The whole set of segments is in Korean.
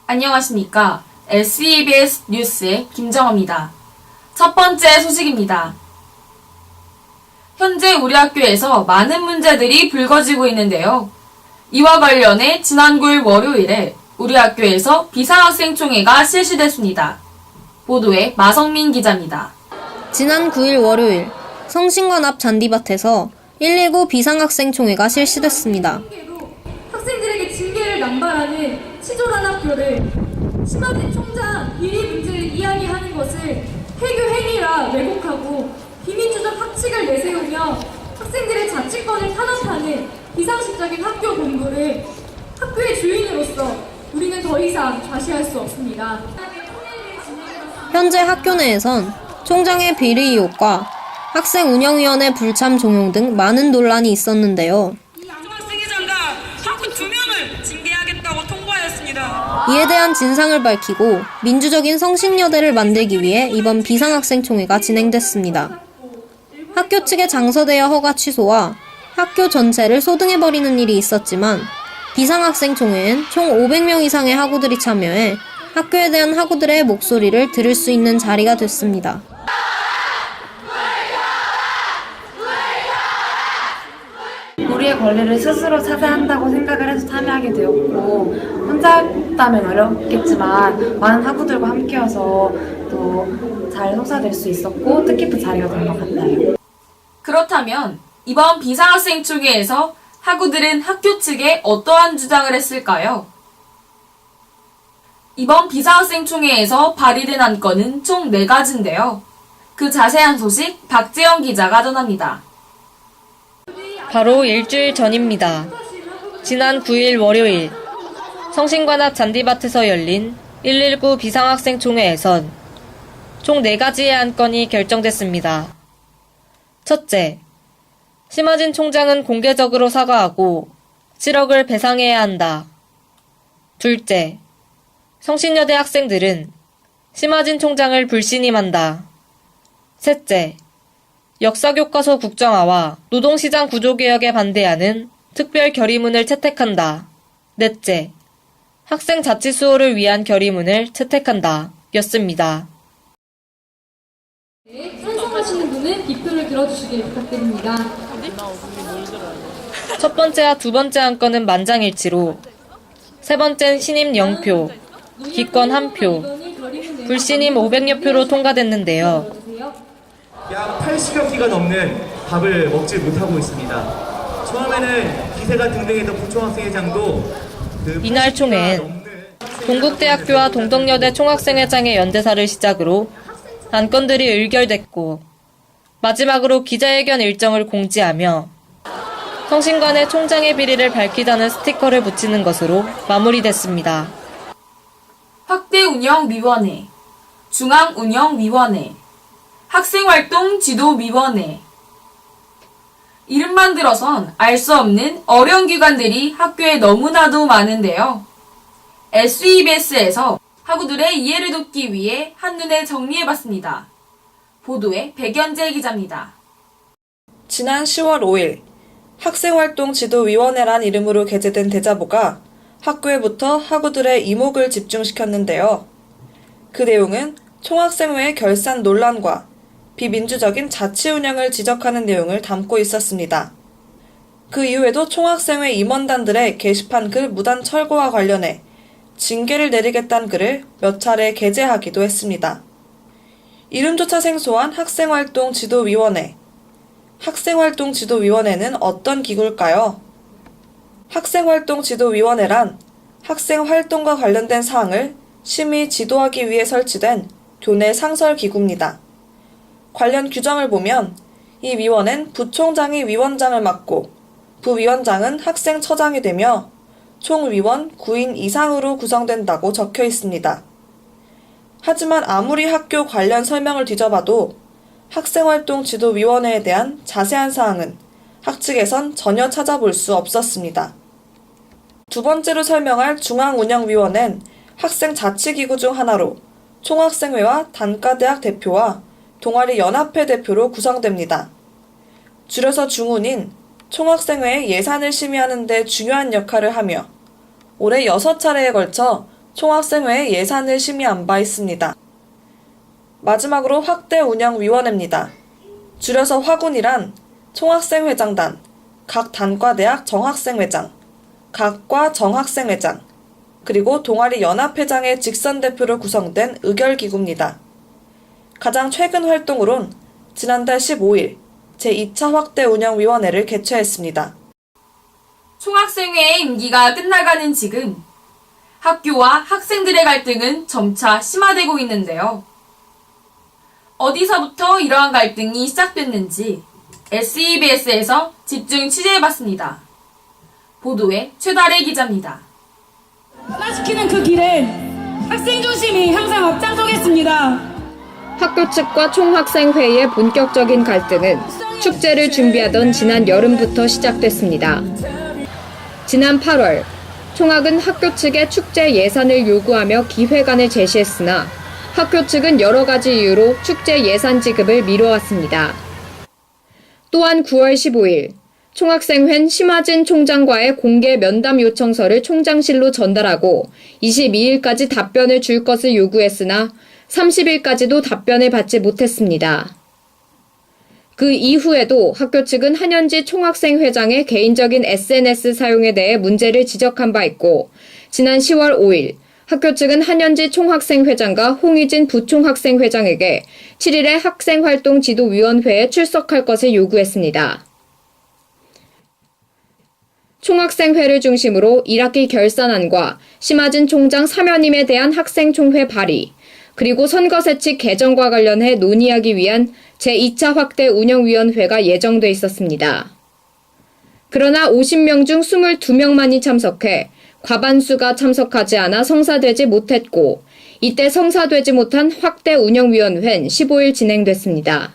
안녕하십니까. SEBS 뉴스의 김정호입니다. 첫 번째 소식입니다. 현재 우리 학교에서 많은 문제들이 불거지고 있는데요. 이와 관련해 지난 9일 월요일에 우리 학교에서 비상학생총회가 실시됐습니다. 보도에 마성민 기자입니다. 지난 9일 월요일 성신관 앞 잔디밭에서 119 비상학생총회가 실시됐습니다. 학생들에게 징계를 남발하는 치졸한 학교를 심화진 총장 비리 문제를 이야기하는 것을 해교 행위라 왜곡하고 비민주적 학칙을 내세우며 학생들의 자치권을 탄압하는 비상식적인 학교 공부를 학교의 주인으로서 우리는 더 이상 좌시할 수 없습니다. 현재 학교 내에선 총장의 비리 의혹과 학생 운영위원회 불참 종용 등 많은 논란이 있었는데요. 중학생회장과 학우 2명을 징계하겠다고 통보하였습니다. 이에 대한 진상을 밝히고 민주적인 성신여대를 만들기 위해 이번 비상학생총회가 진행됐습니다. 학교 측의 장서대여 허가 취소와 학교 전체를 소등해버리는 일이 있었지만 비상학생총회엔 총 500명 이상의 학우들이 참여해 학교에 대한 학우들의 목소리를 들을 수 있는 자리가 됐습니다. 우리의 권리를 스스로 찾아야 한다고 생각을 해서 참여하게 되었고, 혼자였다면 어렵겠지만 많은 학우들과 함께여서 또 잘 성사될 수 있었고 뜻깊은 자리가 된 것 같아요. 그렇다면 이번 비상학생총회에서 학우들은 학교 측에 어떠한 주장을 했을까요? 이번 비상학생총회에서 발의된 안건은 총 4가지인데요. 그 자세한 소식 박재영 기자가 전합니다. 바로 일주일 전입니다. 지난 9일 월요일 성신관 앞 잔디밭에서 열린 119 비상학생총회에선 총 4가지의 안건이 결정됐습니다. 첫째, 심화진 총장은 공개적으로 사과하고 7억을 배상해야 한다. 둘째, 성신여대 학생들은 심화진 총장을 불신임한다. 셋째, 역사교과서 국정화와 노동시장 구조개혁에 반대하는 특별 결의문을 채택한다. 넷째, 학생 자치 수호를 위한 결의문을 채택한다. 였습니다. 찬성하시는 분은 기표를 들어주시길 부탁드립니다. 첫 번째와 두 번째 안건은 만장일치로, 세 번째는 신임 0표, 기권 1표, 불신임 500여 표로 통과됐는데요. 약 80여 끼가 넘는 밥을 먹지 못하고 있습니다. 처음에는 기세가 등등했던 부총학생회장도 이날 총회엔 동국대학교와 동덕여대 총학생회장의 연대사를 시작으로 안건들이 의결됐고 마지막으로 기자회견 일정을 공지하며 성신관의 총장의 비리를 밝히자는 스티커를 붙이는 것으로 마무리됐습니다. 학대운영위원회, 중앙운영위원회, 학생활동지도위원회. 이름만 들어선 알 수 없는 어려운 기관들이 학교에 너무나도 많은데요. SEBS에서 학우들의 이해를 돕기 위해 한눈에 정리해봤습니다. 보도에 백연재 기자입니다. 지난 10월 5일 학생활동지도위원회란 이름으로 게재된 대자보가 학교에부터 학우들의 이목을 집중시켰는데요. 그 내용은 총학생회의 결산 논란과 비민주적인 자치 운영을 지적하는 내용을 담고 있었습니다. 그 이후에도 총학생회 임원단들의 게시판 글 무단 철거와 관련해 징계를 내리겠다는 글을 몇 차례 게재하기도 했습니다. 이름조차 생소한 학생활동지도위원회. 학생활동지도위원회는 어떤 기구일까요? 학생활동지도위원회란 학생활동과 관련된 사항을 심의 지도하기 위해 설치된 교내 상설기구입니다. 관련 규정을 보면 이 위원회는 부총장이 위원장을 맡고 부위원장은 학생처장이 되며 총위원 9인 이상으로 구성된다고 적혀 있습니다. 하지만 아무리 학교 관련 설명을 뒤져봐도 학생활동지도위원회에 대한 자세한 사항은 학측에선 전혀 찾아볼 수 없었습니다. 두 번째로 설명할 중앙운영위원회는 학생자치기구 중 하나로 총학생회와 단과대학 대표와 동아리 연합회 대표로 구성됩니다. 줄여서 중운인 총학생회의 예산을 심의하는 데 중요한 역할을 하며 올해 6차례에 걸쳐 총학생회에 예산을 심의한 바 있습니다. 마지막으로 확대운영위원회입니다. 줄여서 화군이란 총학생회장단, 각 단과대학 정학생회장, 각과 정학생회장, 그리고 동아리 연합회장의 직선 대표로 구성된 의결기구입니다. 가장 최근 활동으론 지난달 15일 제2차 확대운영위원회를 개최했습니다. 총학생회의 임기가 끝나가는 지금 학교와 학생들의 갈등은 점차 심화되고 있는데요. 어디서부터 이러한 갈등이 시작됐는지 SEBS에서 집중 취재해봤습니다. 보도에 최다래 기자입니다. 하나시키는 그 길엔 학생 중심이 항상 앞장서겠습니다. 학교 측과 총학생회의 본격적인 갈등은 축제를 준비하던 지난 여름부터 시작됐습니다. 지난 8월, 총학은 학교 측에 축제 예산을 요구하며 기획안을 제시했으나 학교 측은 여러 가지 이유로 축제 예산 지급을 미뤄왔습니다. 또한 9월 15일, 총학생회는 심화진 총장과의 공개 면담 요청서를 총장실로 전달하고 22일까지 답변을 줄 것을 요구했으나 30일까지도 답변을 받지 못했습니다. 그 이후에도 학교 측은 한현지 총학생회장의 개인적인 SNS 사용에 대해 문제를 지적한 바 있고 지난 10월 5일 학교 측은 한현지 총학생회장과 홍희진 부총학생회장에게 7일에 학생활동지도위원회에 출석할 것을 요구했습니다. 총학생회를 중심으로 1학기 결산안과 심하진 총장 사면임에 대한 학생총회 발의, 그리고 선거세칙 개정과 관련해 논의하기 위한 제2차 확대 운영위원회가 예정돼 있었습니다. 그러나 50명 중 22명만이 참석해 과반수가 참석하지 않아 성사되지 못했고 이때 성사되지 못한 확대 운영위원회는 15일 진행됐습니다.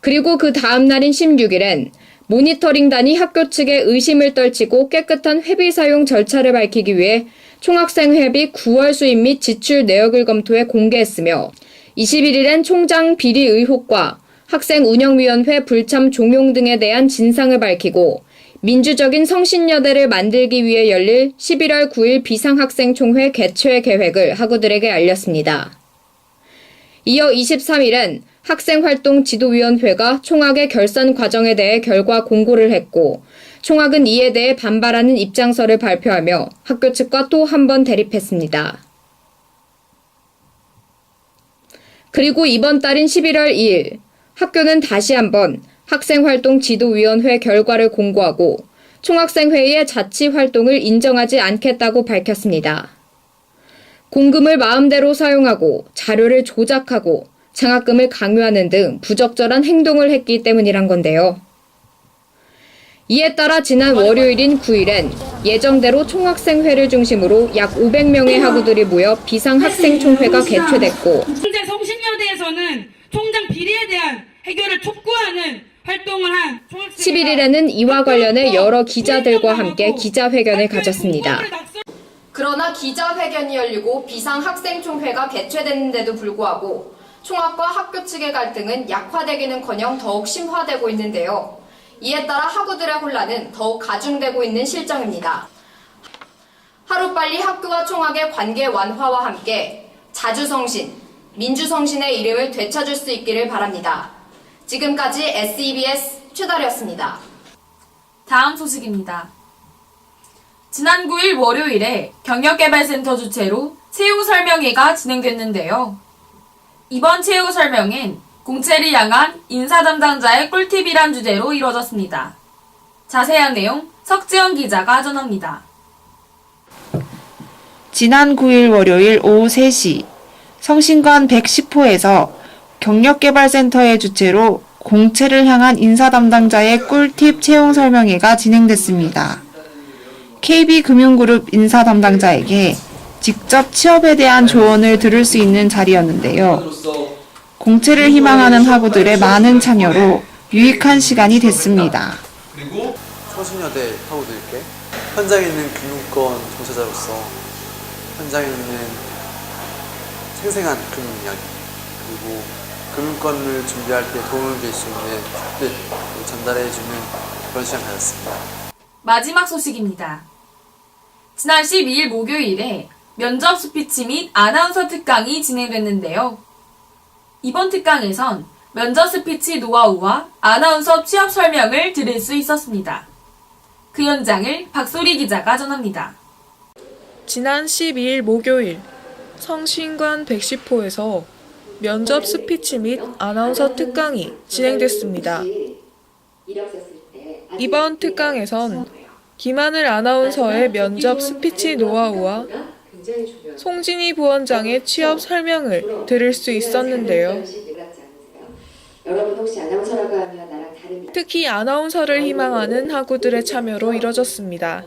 그리고 그 다음 날인 16일엔 모니터링단이 학교 측의 의심을 떨치고 깨끗한 회비 사용 절차를 밝히기 위해 총학생회비 9월 수입 및 지출 내역을 검토해 공개했으며 21일엔 총장 비리 의혹과 학생운영위원회 불참 종용 등에 대한 진상을 밝히고 민주적인 성신여대를 만들기 위해 열릴 11월 9일 비상학생총회 개최 계획을 학우들에게 알렸습니다. 이어 23일엔 학생활동지도위원회가 총학의 결산 과정에 대해 결과 공고를 했고 총학은 이에 대해 반발하는 입장서를 발표하며 학교 측과 또 한 번 대립했습니다. 그리고 이번 달인 11월 2일 학교는 다시 한번 학생활동지도위원회 결과를 공고하고 총학생회의 자치활동을 인정하지 않겠다고 밝혔습니다. 공금을 마음대로 사용하고 자료를 조작하고 장학금을 강요하는 등 부적절한 행동을 했기 때문이란 건데요. 이에 따라 지난 월요일인 9일엔 예정대로 총학생회를 중심으로 약 500명의 학우들이 모여 비상학생총회가 개최됐고 현재 성신여대에서는 총장 비리에 대한 해결을 촉구하는 활동을 한 11일에는 이와 관련해 여러 기자들과 함께 기자회견을 가졌습니다. 그러나 기자회견이 열리고 비상학생총회가 개최됐는데도 불구하고 총학과 학교 측의 갈등은 약화되기는커녕 더욱 심화되고 있는데요. 이에 따라 학우들의 혼란은 더욱 가중되고 있는 실정입니다. 하루빨리 학교와 총학의 관계 완화와 함께 자주성신, 민주성신의 이름을 되찾을 수 있기를 바랍니다. 지금까지 SEBS 최다리였습니다. 다음 소식입니다. 지난 9일 월요일에 경력개발센터 주최로 채용설명회가 진행됐는데요. 이번 채용설명은 공채를 향한 인사 담당자의 꿀팁이란 주제로 이뤄졌습니다. 자세한 내용 석지영 기자가 전합니다. 지난 9일 월요일 오후 3시 성신관 110호에서 경력개발센터의 주최로 공채를 향한 인사 담당자의 꿀팁 채용 설명회가 진행됐습니다. KB금융그룹 인사 담당자에게 직접 취업에 대한 조언을 들을 수 있는 자리였는데요. 공채를 희망하는 학우들의 많은 참여로 유익한 시간이 됐습니다. 그리고 성신여대 학우들께 현장에 있는 금융권 종사자로서 현장에 있는 생생한 금융 이야기 그리고 금융권을 준비할 때 도움을 줄 수 있는 팁을 전달해주는 그런 시간 가졌습니다. 마지막 소식입니다. 지난 12일 목요일에 면접 스피치 및 아나운서 특강이 진행됐는데요. 이번 특강에선 면접 스피치 노하우와 아나운서 취업 설명을 들을 수 있었습니다. 그 현장을 박소리 기자가 전합니다. 지난 12일 목요일 성신관 110호에서 면접 스피치 및 아나운서 특강이 진행됐습니다. 이번 특강에선 김하늘 아나운서의 면접 스피치 노하우와 송진희 부원장의 취업 설명을 들을 수 있었는데요. 여러분 혹시 아나운서라고 하면 나랑 다른 특히 아나운서를 희망하는 학우들의 참여로 이뤄졌습니다.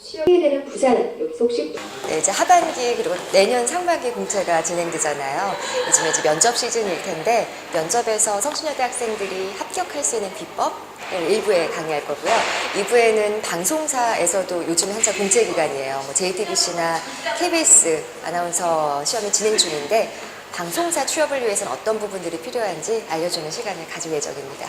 취업이 되는 부산은 여기서 혹시 네, 이제 하반기 그리고 내년 상반기 공채가 진행되잖아요. 요즘에 이제 면접 시즌일 텐데 면접에서 성신여대 학생들이 합격할 수 있는 비법 1부에 강의할 거고요. 2부에는 방송사에서도 요즘 한창 공채 기간이에요. JTBC나 KBS 아나운서 시험이 진행 중인데 방송사 취업을 위해서는 어떤 부분들이 필요한지 알려주는 시간을 가질 예정입니다.